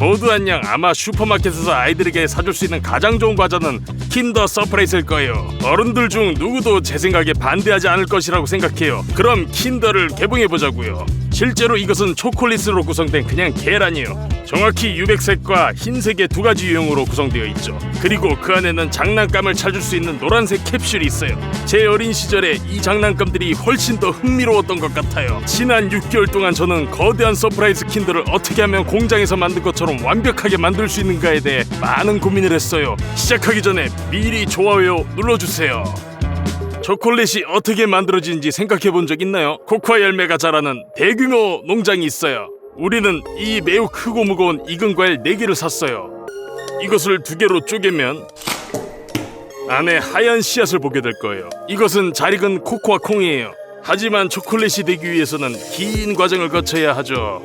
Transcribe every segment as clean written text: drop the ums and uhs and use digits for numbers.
모두 안녕. 아마 슈퍼마켓에서 아이들에게 사줄 수 있는 가장 좋은 과자는 킨더 서프라이즈일 거예요. 어른들 중 누구도 제 생각에 반대하지 않을 것이라고 생각해요. 그럼 킨더를 개봉해보자고요. 실제로 이것은 초콜릿으로 구성된 그냥 계란이에요. 정확히 유백색과 흰색의 두 가지 유형으로 구성되어 있죠. 그리고 그 안에는 장난감을 찾을 수 있는 노란색 캡슐이 있어요. 제 어린 시절에 이 장난감들이 훨씬 더 흥미로웠던 것 같아요. 지난 6개월 동안 저는 거대한 서프라이즈 킨더를 어떻게 하면 공장에서 만든 것처럼 완벽하게 만들 수 있는가에 대해 많은 고민을 했어요. 시작하기 전에 미리 좋아요 눌러주세요. 초콜릿이 어떻게 만들어지는지 생각해 본 적 있나요? 코코아 열매가 자라는 대규모 농장이 있어요. 우리는 이 매우 크고 무거운 익은 과일 4개를 샀어요. 이것을 2개로 쪼개면 안에 하얀 씨앗을 보게 될 거예요. 이것은 잘 익은 코코아 콩이에요. 하지만 초콜릿이 되기 위해서는 긴 과정을 거쳐야 하죠.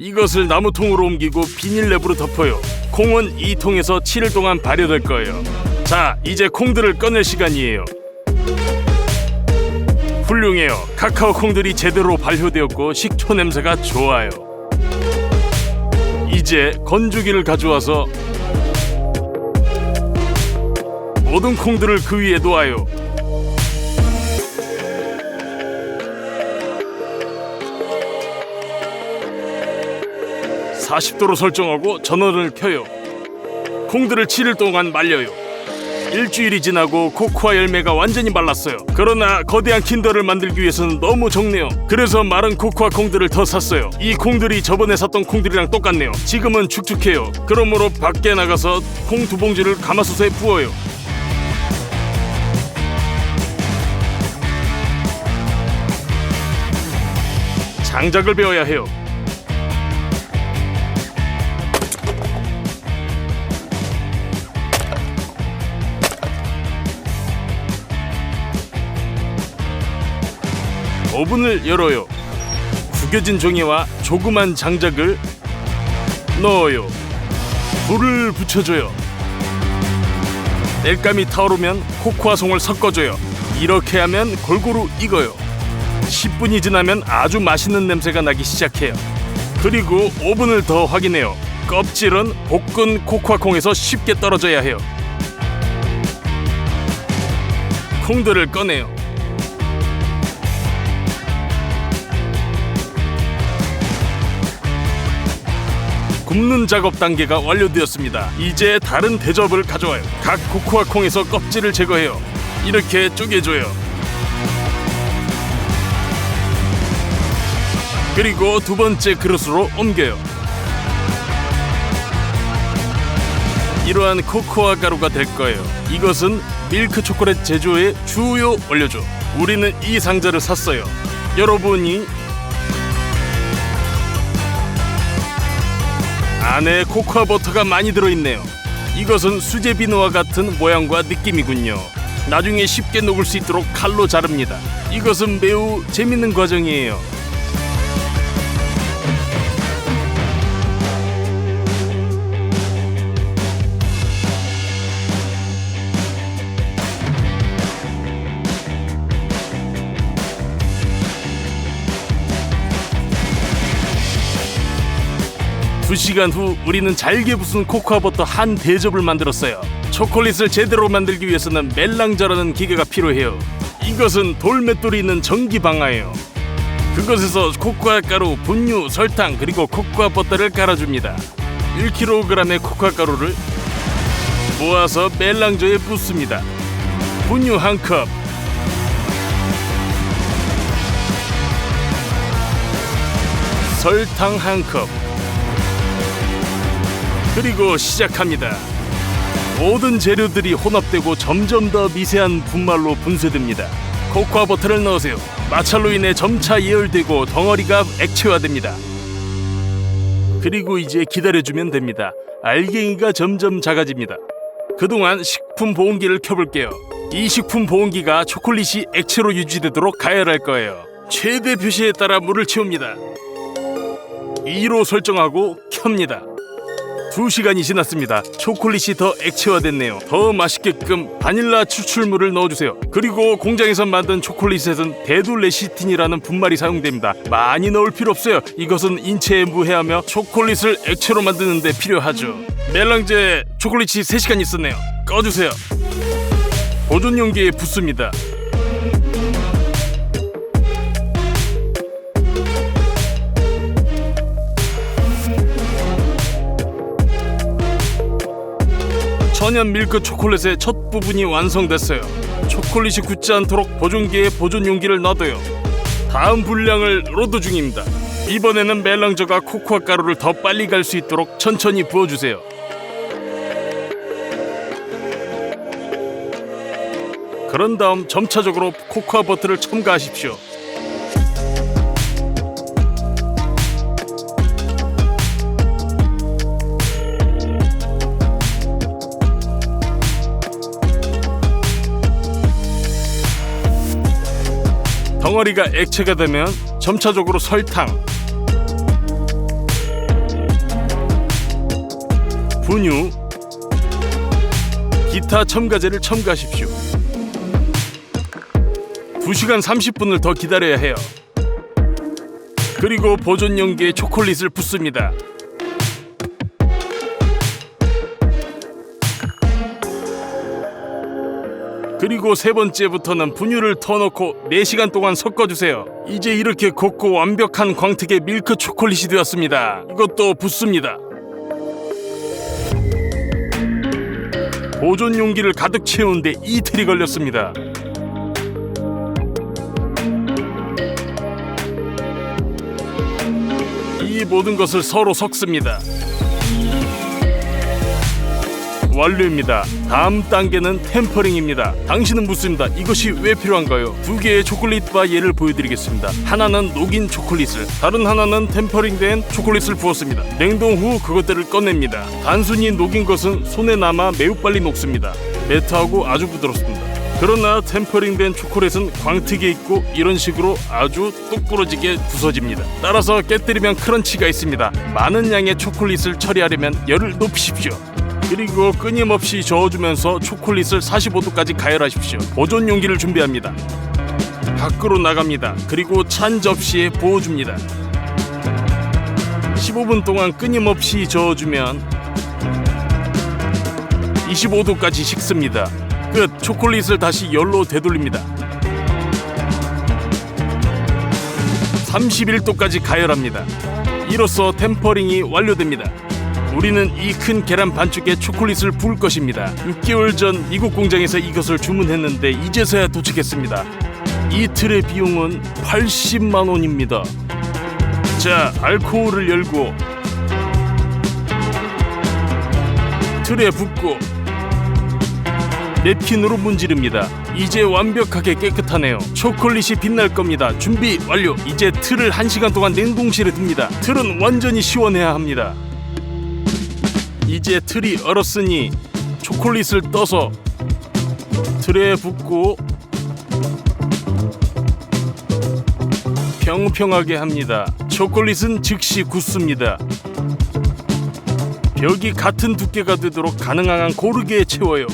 이것을 나무통으로 옮기고 비닐랩으로 덮어요. 콩은 이 통에서 7일 동안 발효될 거예요. 자, 이제 콩들을 꺼낼 시간이에요. 훌륭해요. 카카오 콩들이 제대로 발효되었고 식초 냄새가 좋아요. 이제 건조기를 가져와서 모든 콩들을 그 위에 놓아요. (40도로) 설정하고 전원을 켜요. 콩들을 7일 동안 말려요. 일주일이 지나고 코코아 열매가 완전히 말랐어요. 그러나 거대한 킨더를 만들기 위해서는 너무 적네요. 그래서 마른 코코아 콩들을 더 샀어요. 이 콩들이 저번에 샀던 콩들이랑 똑같네요. 지금은 축축해요. 그러므로 밖에 나가서 콩 2봉지를 가마솥에 부어요. 장작을 베어야 해요. 오븐을 열어요. 구겨진 종이와 조그만 장작을 넣어요. 불을 붙여줘요. 땔감이 타오르면 코코아송을 섞어줘요. 이렇게 하면 골고루 익어요. 10분이 지나면 아주 맛있는 냄새가 나기 시작해요. 그리고 오븐을 더 확인해요. 껍질은 볶은 코코아콩에서 쉽게 떨어져야 해요. 콩들을 꺼내요. 굽는 작업 단계가 완료되었습니다. 이제 다른 대접을 가져와요. 각 코코아 콩에서 껍질을 제거해요. 이렇게 쪼개줘요. 그리고 2번째 그릇으로 옮겨요. 이러한 코코아 가루가 될 거예요. 이것은 밀크 초콜릿 제조의 주요 원료죠. 우리는 이 상자를 샀어요. 여러분이 안에 코코아 버터가 많이 들어있네요. 이것은 수제 비누와 같은 모양과 느낌이군요. 나중에 쉽게 녹을 수 있도록 칼로 자릅니다. 이것은 매우 재밌는 과정이에요. 두 시간 후 우리는 잘게 부순 코코아 버터 한 대접을 만들었어요. 초콜릿을 제대로 만들기 위해서는 멜랑저라는 기계가 필요해요. 이것은 돌맷돌이 있는 전기방아예요. 그것에서 코코아 가루, 분유, 설탕 그리고 코코아 버터를 갈아줍니다. 1kg의 코코아 가루를 모아서 멜랑저에 붓습니다. 분유 1컵, 설탕 1컵, 그리고 시작합니다. 모든 재료들이 혼합되고 점점 더 미세한 분말로 분쇄됩니다. 코코아 버터를 넣으세요. 마찰로 인해 점차 예열되고 덩어리가 액체화됩니다. 그리고 이제 기다려주면 됩니다. 알갱이가 점점 작아집니다. 그동안 식품 보온기를 켜볼게요. 이 식품 보온기가 초콜릿이 액체로 유지되도록 가열할 거예요. 최대 표시에 따라 물을 채웁니다. 2로 설정하고 켭니다. 2시간이 지났습니다. 초콜릿이 더 액체화됐네요. 더 맛있게끔 바닐라 추출물을 넣어주세요. 그리고 공장에서 만든 초콜릿에는 데두레시틴이라는 분말이 사용됩니다. 많이 넣을 필요 없어요. 이것은 인체에 무해하며 초콜릿을 액체로 만드는 데 필요하죠. 멜랑제 초콜릿이 3시간 있었네요. 꺼주세요. 보존 용기에 붓습니다. 천연 밀크 초콜릿의 첫 부분이 완성됐어요. 초콜릿이 굳지 않도록 보존기에 보존 용기를 놔둬요. 다음 분량을 로드 중입니다. 이번에는 멜랑저가 코코아 가루를 더 빨리 갈 수 있도록 천천히 부어주세요. 그런 다음 점차적으로 코코아 버터를 첨가하십시오. 덩어리가 액체가 되면 점차적으로 설탕, 분유, 기타 첨가제를 첨가하십시오. 2시간 30분을 더 기다려야 해요. 그리고 보존 용기에 초콜릿을 붓습니다. 그리고 3번째부터는 분유를 더 넣고 4시간 동안 섞어주세요. 이제 이렇게 곱고 완벽한 광택의 밀크 초콜릿이 되었습니다. 이것도 붓습니다. 보존 용기를 가득 채우는데 이틀이 걸렸습니다. 이 모든 것을 서로 섞습니다. 완료입니다. 다음 단계는 템퍼링입니다. 당신은 묻습니다. 이것이 왜 필요한가요? 2개의 초콜릿바 예를 보여드리겠습니다. 하나는 녹인 초콜릿을, 다른 하나는 템퍼링된 초콜릿을 부었습니다. 냉동 후 그것들을 꺼냅니다. 단순히 녹인 것은 손에 남아 매우 빨리 녹습니다. 매트하고 아주 부드럽습니다. 그러나 템퍼링된 초콜릿은 광택이 있고 이런 식으로 아주 뚝 부러지게 부서집니다. 따라서 깨뜨리면 크런치가 있습니다. 많은 양의 초콜릿을 처리하려면 열을 높이십시오. 그리고 끊임없이 저어주면서 초콜릿을 45도까지 가열하십시오. 보존 용기를 준비합니다. 밖으로 나갑니다. 그리고 찬 접시에 부어줍니다. 15분 동안 끊임없이 저어주면 25도까지 식습니다. 끝. 초콜릿을 다시 열로 되돌립니다. 31도까지 가열합니다. 이로써 템퍼링이 완료됩니다. 우리는 이 큰 계란 반죽에 초콜릿을 부을 것입니다. 6개월 전 미국 공장에서 이것을 주문했는데 이제서야 도착했습니다. 이틀의 비용은 80만 원입니다. 자, 알코올을 열고 틀에 붓고 냅킨으로 문지릅니다. 이제 완벽하게 깨끗하네요. 초콜릿이 빛날 겁니다. 준비 완료. 이제 틀을 1시간 동안 냉동실에 둡니다. 틀은 완전히 시원해야 합니다. 이제 틀이 얼었으니 초콜릿을 떠서 틀에 붓고 평평하게 합니다. 초콜릿은 즉시 굳습니다. 벽이 같은 두께가 되도록 가능한 한 고르게 채워요.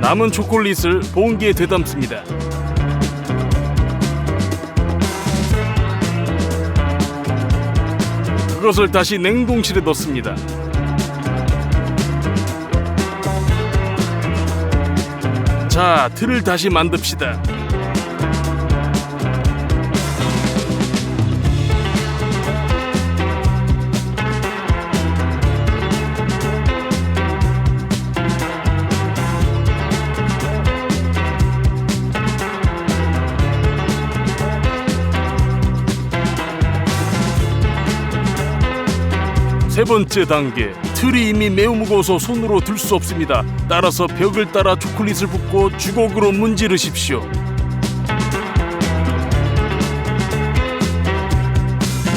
남은 초콜릿을 보온기에 되담습니다. 그것을 다시 냉동실에 넣습니다. 자, 틀을 다시 만듭시다. 세 번째 단계, 틀이 이미 매우 무거워서 손으로 들 수 없습니다. 따라서 벽을 따라 초콜릿을 붓고 주걱으로 문지르십시오.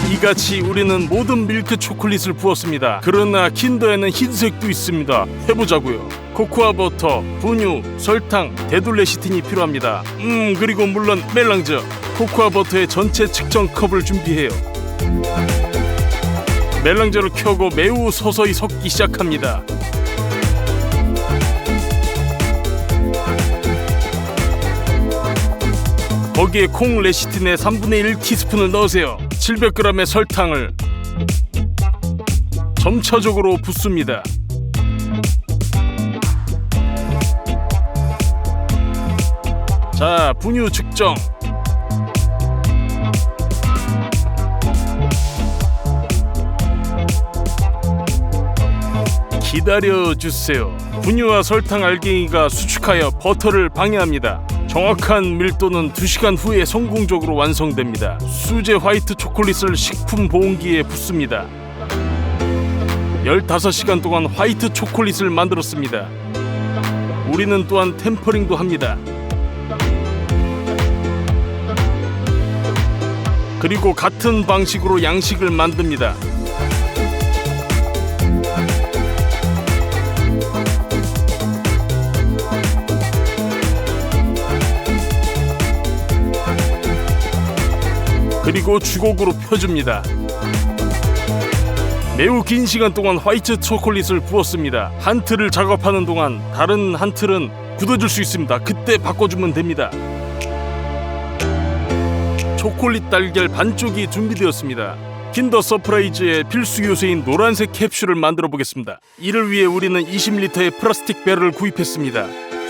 이같이 우리는 모든 밀크 초콜릿을 부었습니다. 그러나 킨더에는 흰색도 있습니다. 해보자고요. 코코아 버터, 분유, 설탕, 데돌레시틴이 필요합니다. 그리고 물론 멜랑저. 코코아 버터의 전체 측정 컵을 준비해요. 멜랑저를 켜고 매우 서서히 섞기 시작합니다. 거기에 콩 레시틴의 3분의 1티스푼을 넣으세요. 700g의 설탕을 점차적으로 붓습니다. 자, 분유 측정. 기다려주세요. 분유와 설탕 알갱이가 수축하여 버터를 방해합니다. 정확한 밀도는 2시간 후에 성공적으로 완성됩니다. 수제 화이트 초콜릿을 식품 보온기에 붓습니다. 15시간 동안 화이트 초콜릿을 만들었습니다. 우리는 또한 템퍼링도 합니다. 그리고 같은 방식으로 양식을 만듭니다. 그리고 주걱으로 펴줍니다. 매우 긴 시간 동안 화이트 초콜릿을 부었습니다. 한 틀을 작업하는 동안 다른 한 틀은 굳어질 수 있습니다. 그때 바꿔주면 됩니다. 초콜릿 달걀 반쪽이 준비되었습니다. 킨더 서프라이즈의 필수 요소인 노란색 캡슐을 만들어 보겠습니다. 이를 위해 우리는 20리터의 플라스틱 배럴을 구입했습니다.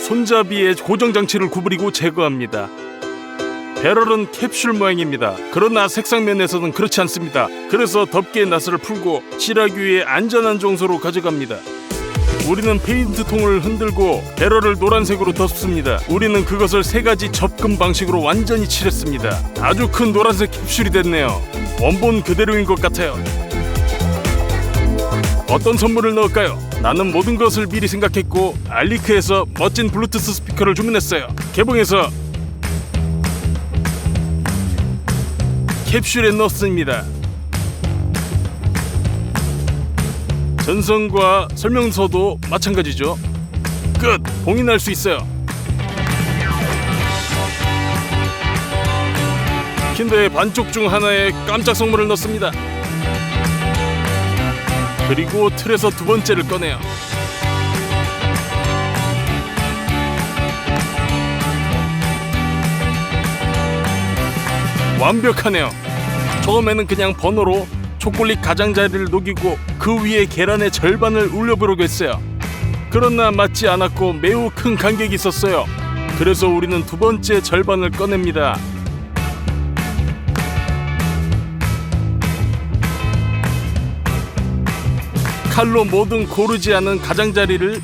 손잡이에 고정 장치를 구부리고 제거합니다. 배럴은 캡슐 모양입니다. 그러나 색상면에서는 그렇지 않습니다. 그래서 덮개의 나사를 풀고 칠하기 위해 안전한 정소로 가져갑니다. 우리는 페인트통을 흔들고 배럴을 노란색으로 덮습니다. 우리는 그것을 3가지 접근 방식으로 완전히 칠했습니다. 아주 큰 노란색 캡슐이 됐네요. 원본 그대로인 것 같아요. 어떤 선물을 넣을까요? 나는 모든 것을 미리 생각했고 알리크에서 멋진 블루투스 스피커를 주문했어요. 개봉해서 캡슐에 넣습니다. 전선과 설명서도 마찬가지죠. 끝! 봉인할 수 있어요. 킨더의 반쪽 중 하나에 깜짝 선물을 넣습니다. 그리고 틀에서 2번째를 꺼내요. 완벽하네요. 처음에는 그냥 번호로 초콜릿 가장자리를 녹이고 그 위에 계란의 절반을 올려보려고 했어요. 그러나 맞지 않았고 매우 큰 간격이 있었어요. 그래서 우리는 2번째 절반을 꺼냅니다. 칼로 모든 고르지 않은 가장자리를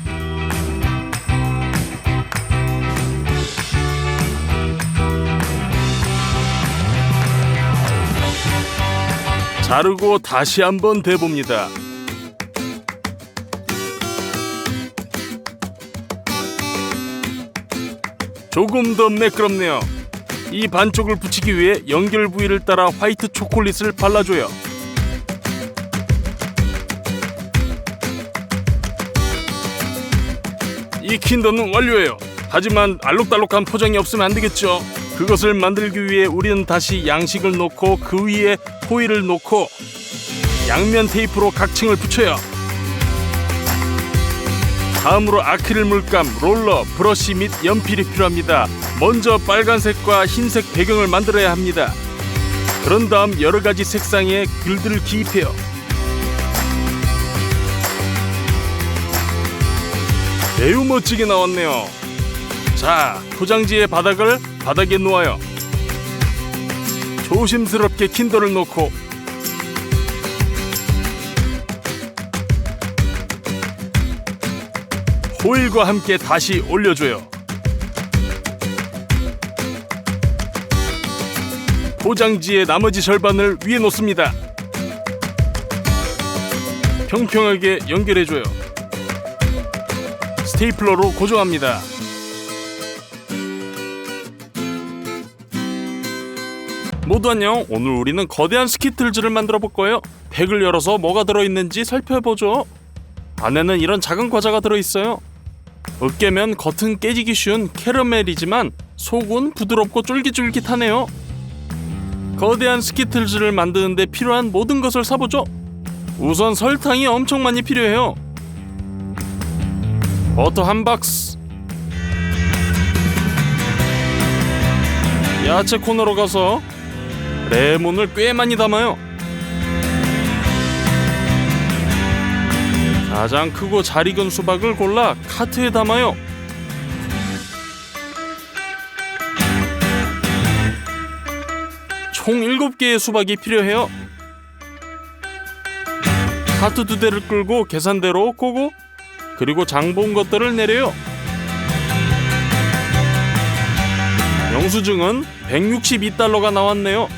자르고 다시 한번 대봅니다. 조금 더 매끄럽네요. 이 반쪽을 붙이기 위해 연결 부위를 따라 화이트 초콜릿을 발라줘요. 이 킨더는 완료예요. 하지만 알록달록한 포장이 없으면 안 되겠죠. 그것을 만들기 위해 우리는 다시 양식을 놓고 그 위에 호일을 놓고 양면 테이프로 각 층을 붙여요. 다음으로 아크릴 물감, 롤러, 브러쉬 및 연필이 필요합니다. 먼저 빨간색과 흰색 배경을 만들어야 합니다. 그런 다음 여러가지 색상의 글들을 기입해요. 매우 멋지게 나왔네요. 자, 포장지의 바닥에 놓아요. 조심스럽게 킨더를 놓고 호일과 함께 다시 올려줘요. 포장지의 나머지 절반을 위에 놓습니다. 평평하게 연결해줘요. 스테이플러로 고정합니다. 모두 안녕. 오늘 우리는 거대한 스키틀즈를 만들어 볼 거예요. 팩을 열어서 뭐가 들어있는지 살펴보죠. 안에는 이런 작은 과자가 들어있어요. 으깨면 겉은 깨지기 쉬운 캐러멜이지만 속은 부드럽고 쫄깃쫄깃하네요. 거대한 스키틀즈를 만드는데 필요한 모든 것을 사보죠. 우선 설탕이 엄청 많이 필요해요. 버터 한 박스, 야채 코너로 가서 레몬을 꽤 많이 담아요. 가장 크고 잘 익은 수박을 골라 카트에 담아요. 총 7개의 수박이 필요해요. 카트 2대를 끌고 계산대로 고고, 그리고 장본 것들을 내려요. 영수증은 162달러가 나왔네요.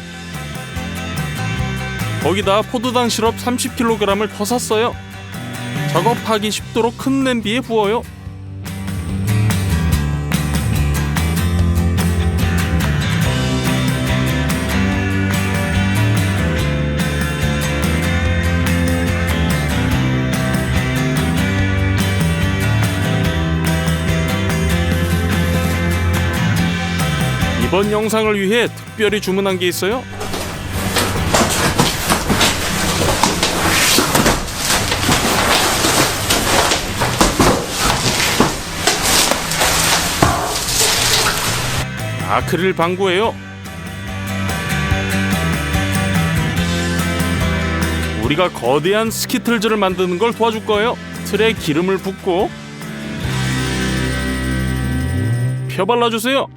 거기다 포도당 시럽 30kg을 더 샀어요. 작업하기 쉽도록 큰 냄비에 부어요. 이번 영상을 위해 특별히 주문한 게 있어요. 아크릴 방구예요. 우리가 거대한 스키틀즈를 만드는 걸 도와줄 거예요. 틀에 기름을 붓고 펴 발라주세요.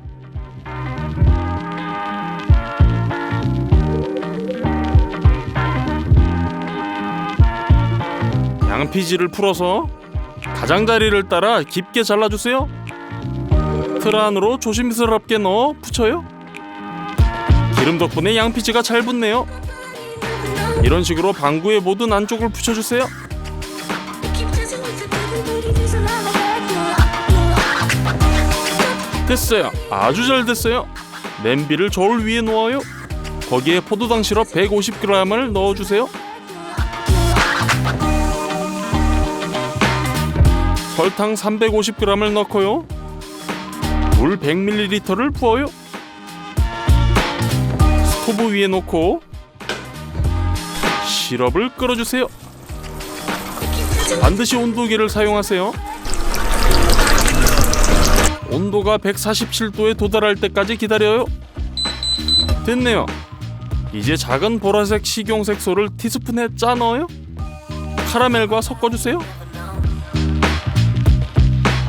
양피지를 풀어서 가장자리를 따라 깊게 잘라주세요. 틀 안으로 조심스럽게 넣어 붙여요. 기름 덕분에 양피지가 잘 붙네요. 이런 식으로 방구의 모든 안쪽을 붙여주세요. 됐어요. 아주 잘 됐어요. 냄비를 저울 위에 놓아요. 거기에 포도당 시럽 150g을 넣어주세요. 설탕 350g을 넣고요. 물 100ml를 부어요. 스토브 위에 놓고 시럽을 끓여주세요. 반드시 온도계를 사용하세요. 온도가 147도에 도달할 때까지 기다려요. 됐네요. 이제 작은 보라색 식용색소를 티스푼에 짜 넣어요. 카라멜과 섞어주세요.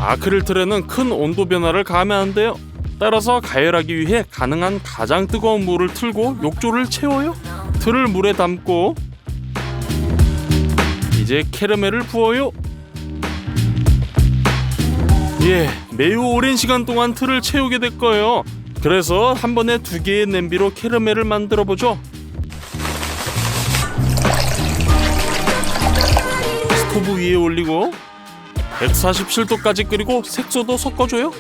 아크릴 틀에는 큰 온도 변화를 가하면 안 돼요. 따라서 가열하기 위해 가능한 가장 뜨거운 물을 틀고 욕조를 채워요. 틀을 물에 담고 이제 캐러멜을 부어요. 매우 오랜 시간 동안 틀을 채우게 될 거예요. 그래서 한 번에 2개의 냄비로 캐러멜을 만들어 보죠. 스토브 위에 올리고 147도까지 끓이고 색소도 섞어줘요.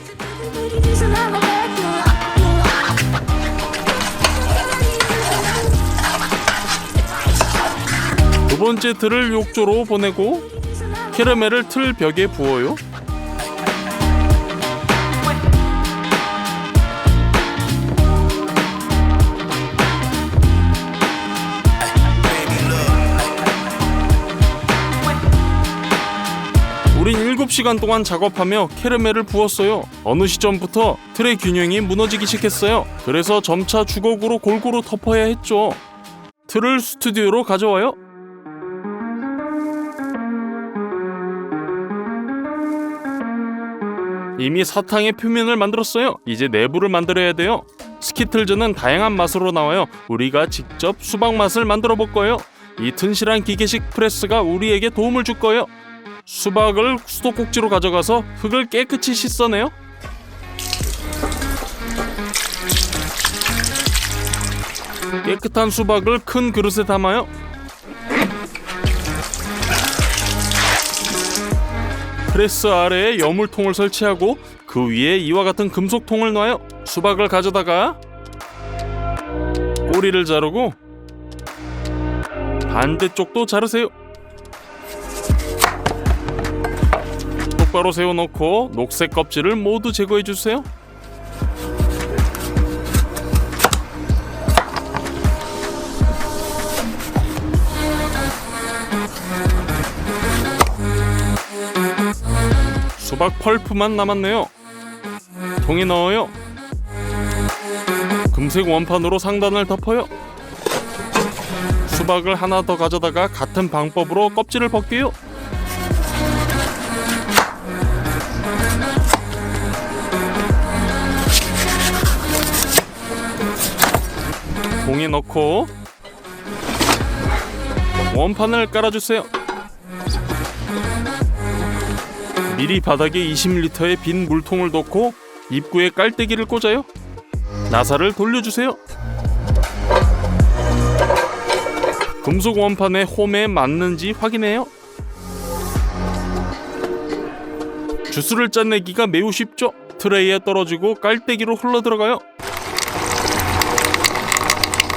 두 번째 틀을 욕조로 보내고 캐러멜을 틀 벽에 부어요. 우린 7시간 동안 작업하며 캐러멜을 부었어요. 어느 시점부터 틀의 균형이 무너지기 시작했어요. 그래서 점차 주걱으로 골고루 덮어야 했죠. 틀을 스튜디오로 가져와요. 이미 사탕의 표면을 만들었어요. 이제 내부를 만들어야 돼요. 스키틀즈는 다양한 맛으로 나와요. 우리가 직접 수박 맛을 만들어 볼 거예요. 이 튼실한 기계식 프레스가 우리에게 도움을 줄 거예요. 수박을 수도꼭지로 가져가서 흙을 깨끗이 씻어내요. 깨끗한 수박을 큰 그릇에 담아요. 프레스 아래에 여물통을 설치하고 그 위에 이와 같은 금속통을 놔요. 수박을 가져다가 꼬리를 자르고 반대쪽도 자르세요. 똑바로 세워놓고 녹색 껍질을 모두 제거해주세요. 수박 펄프만 남았네요. 통에 넣어요. 금색 원판으로 상단을 덮어요. 수박을 하나 더 가져다가 같은 방법으로 껍질을 벗겨요. 통에 넣고 원판을 깔아주세요. 미리 바닥에 20리터의 빈 물통을 넣고 입구에 깔때기를 꽂아요. 나사를 돌려주세요. 금속 원판의 홈에 맞는지 확인해요. 주스를 짜내기가 매우 쉽죠? 트레이에 떨어지고 깔때기로 흘러들어가요.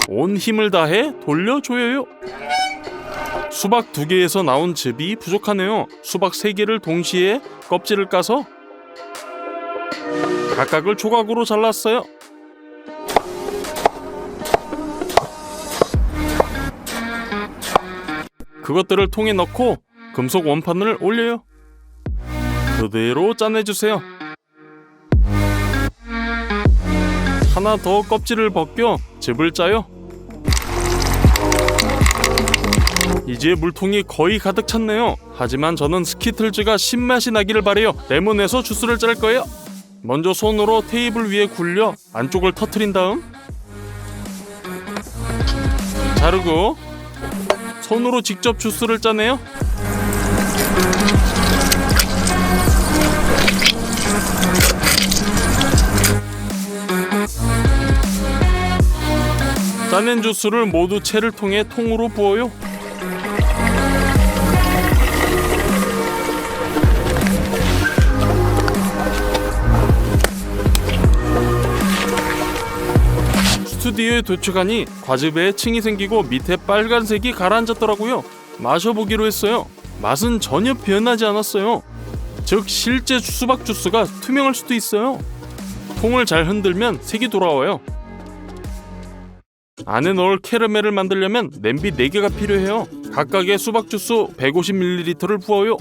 온 힘을 다해 돌려줘요. 수박 2개에서 나온 즙이 부족하네요. 수박 3개를 동시에 껍질을 까서 각각을 조각으로 잘랐어요. 그것들을 통에 넣고 금속 원판을 올려요. 그대로 짜내주세요. 하나 더 껍질을 벗겨 즙을 짜요. 이제 물통이 거의 가득 찼네요. 하지만 저는 스키틀즈가 신맛이 나기를 바래요. 레몬에서 주스를 짤 거예요. 먼저 손으로 테이블 위에 굴려 안쪽을 터트린 다음 자르고 손으로 직접 주스를 짜내요. 짜낸 주스를 모두 채를 통해 통으로 부어요. 스튜디오에 도착하니 과즙에 층이 생기고 밑에 빨간색이 가라앉았더라고요. 마셔보기로 했어요. 맛은 전혀 변하지 않았어요. 즉 실제 수박 주스가 투명할 수도 있어요. 통을 잘 흔들면 색이 돌아와요. 안에 넣을 캐러멜을 만들려면 냄비 4개가 필요해요. 각각의 수박 주스 150ml를 부어요.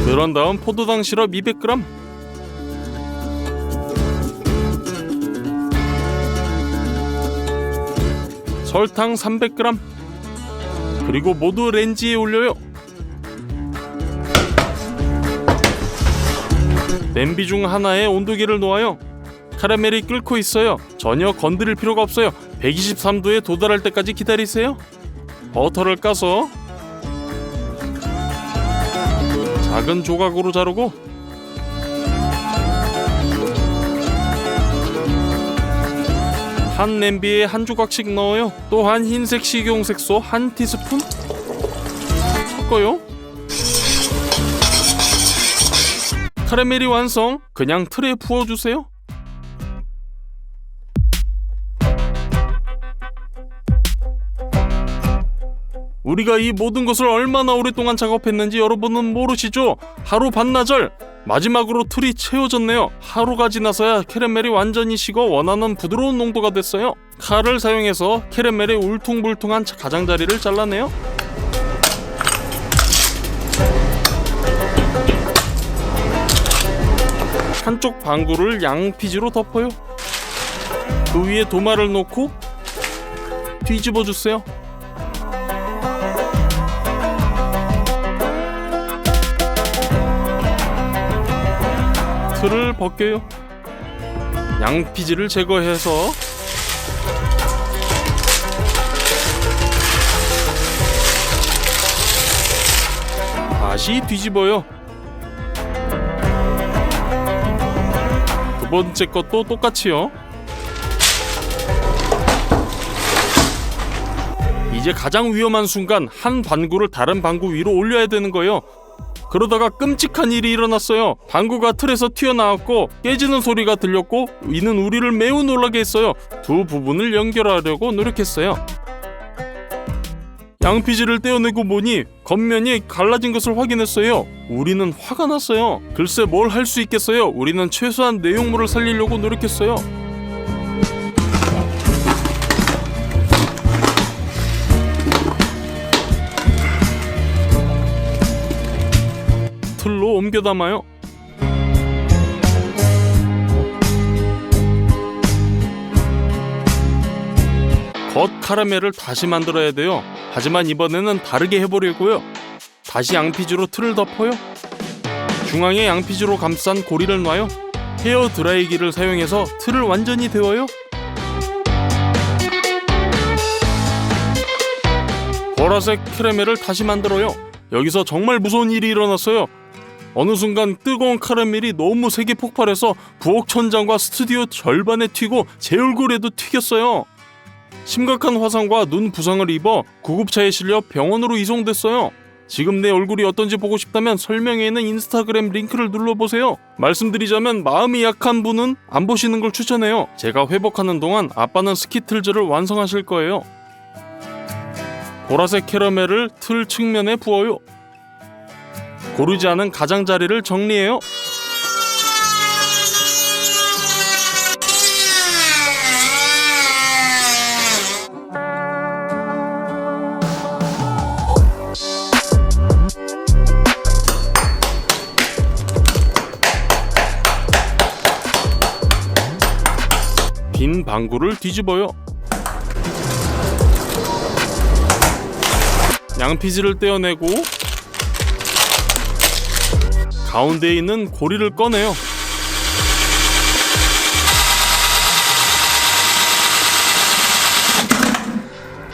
그런 다음 포도당 시럽 200g, 설탕 300g, 그리고 모두 렌지에 올려요. 냄비 중 하나에 온도계를 놓아요. 카라멜이 끓고 있어요. 전혀 건드릴 필요가 없어요. 123도에 도달할 때까지 기다리세요. 버터를 까서 작은 조각으로 자르고 한 냄비에 한 조각씩 넣어요. 또한 흰색 식용색소 1티스푼 섞어요. 카라멜이 완성. 그냥 틀에 부어주세요. 우리가 이 모든 것을 얼마나 오랫동안 작업했는지 여러분은 모르시죠? 하루 반나절. 마지막으로 틀이 채워졌네요. 하루가 지나서야 캐러멜이 완전히 식어 원하는 부드러운 농도가 됐어요. 칼을 사용해서 캐러멜의 울퉁불퉁한 가장자리를 잘라내요. 한쪽 방구를 양피지로 덮어요. 그 위에 도마를 놓고 뒤집어 주세요. 틀을 벗겨요. 양피지를 제거해서 다시 뒤집어요. 두 번째 것도 똑같이요. 이제 가장 위험한 순간 한 방구를 다른 방구 위로 올려야 되는 거예요. 그러다가 끔찍한 일이 일어났어요. 방구가 틀에서 튀어나왔고 깨지는 소리가 들렸고 이는 우리를 매우 놀라게 했어요. 두 부분을 연결하려고 노력했어요. 양피지를 떼어내고 보니 겉면이 갈라진 것을 확인했어요. 우리는 화가 났어요. 글쎄 뭘 할 수 있겠어요. 우리는 최소한 내용물을 살리려고 노력했어요. 틀로 옮겨 담아요. 겉 카라멜을 다시 만들어야 돼요. 하지만 이번에는 다르게 해보려고요. 다시 양피지로 틀을 덮어요. 중앙에 양피지로 감싼 고리를 놔요. 헤어 드라이기를 사용해서 틀을 완전히 데워요. 보라색 캐러멜을 다시 만들어요. 여기서 정말 무서운 일이 일어났어요. 어느 순간 뜨거운 카라멜이 너무 세게 폭발해서 부엌 천장과 스튜디오 절반에 튀고 제 얼굴에도 튀겼어요. 심각한 화상과 눈 부상을 입어 구급차에 실려 병원으로 이송됐어요. 지금 내 얼굴이 어떤지 보고 싶다면 설명에 있는 인스타그램 링크를 눌러보세요. 말씀드리자면 마음이 약한 분은 안 보시는 걸 추천해요. 제가 회복하는 동안 아빠는 스키틀즈를 완성하실 거예요. 보라색 캐러멜을 틀 측면에 부어요. 고르지 않은 가장자리를 정리해요. 빈 방구를 뒤집어요. 양피지를 떼어내고 가운데에 있는 고리를 꺼내요.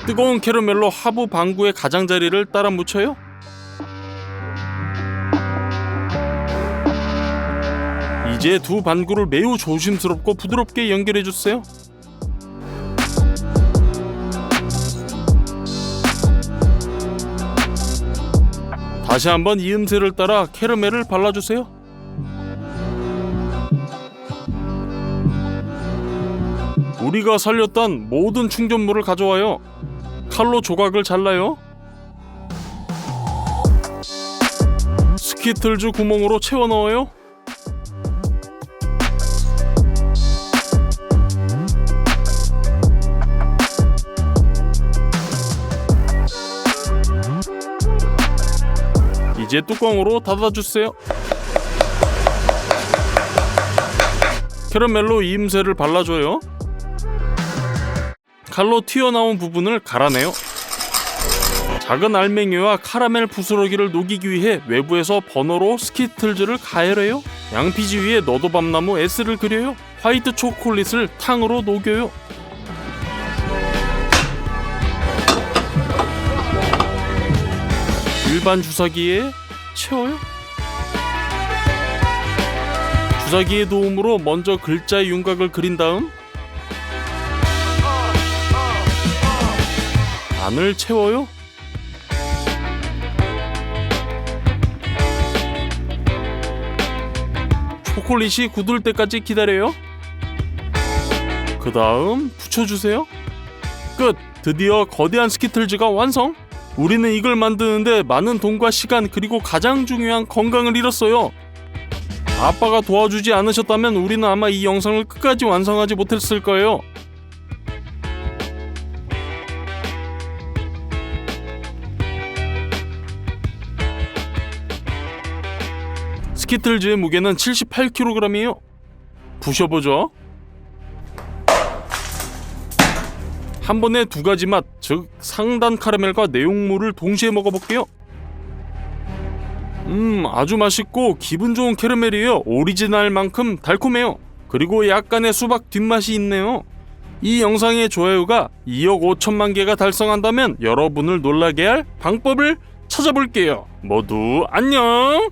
뜨거운 캐러멜로 하부 방구의 가장자리를 따라 묻혀요. 이제 두 방구를 매우 조심스럽고 부드럽게 연결해주세요. 다시 한번 이음새를 따라 캐러멜을 발라주세요. 우리가 살렸던 모든 충전물을 가져와요. 칼로 조각을 잘라요. 스키틀즈 구멍으로 채워 넣어요. 이제 뚜껑으로 닫아주세요. 캐러멜로 이음새를 발라줘요. 칼로 튀어나온 부분을 갈아내요. 작은 알맹이와 카라멜 부스러기를 녹이기 위해 외부에서 버너로 스키틀즈를 가열해요. 양피지 위에 너도밤나무 S를 그려요. 화이트 초콜릿을 탕으로 녹여요. 일반 주사기에 채워요. 주사기의 도움으로 먼저 글자의 윤곽을 그린 다음 안을 채워요. 초콜릿이 굳을 때까지 기다려요. 그 다음 붙여주세요. 끝! 드디어 거대한 스키틀즈가 완성! 우리는 이걸 만드는데 많은 돈과 시간 그리고 가장 중요한 건강을 잃었어요. 아빠가 도와주지 않으셨다면 우리는 아마 이 영상을 끝까지 완성하지 못했을 거예요. 스키틀즈의 무게는 78kg이에요. 부셔보죠. 한 번에 두 가지 맛, 즉 상단 카라멜과 내용물을 동시에 먹어볼게요. 아주 맛있고 기분 좋은 캐러멜이에요. 오리지널만큼 달콤해요. 그리고 약간의 수박 뒷맛이 있네요. 이 영상의 좋아요가 2억 5천만 개가 달성한다면 여러분을 놀라게 할 방법을 찾아볼게요. 모두 안녕!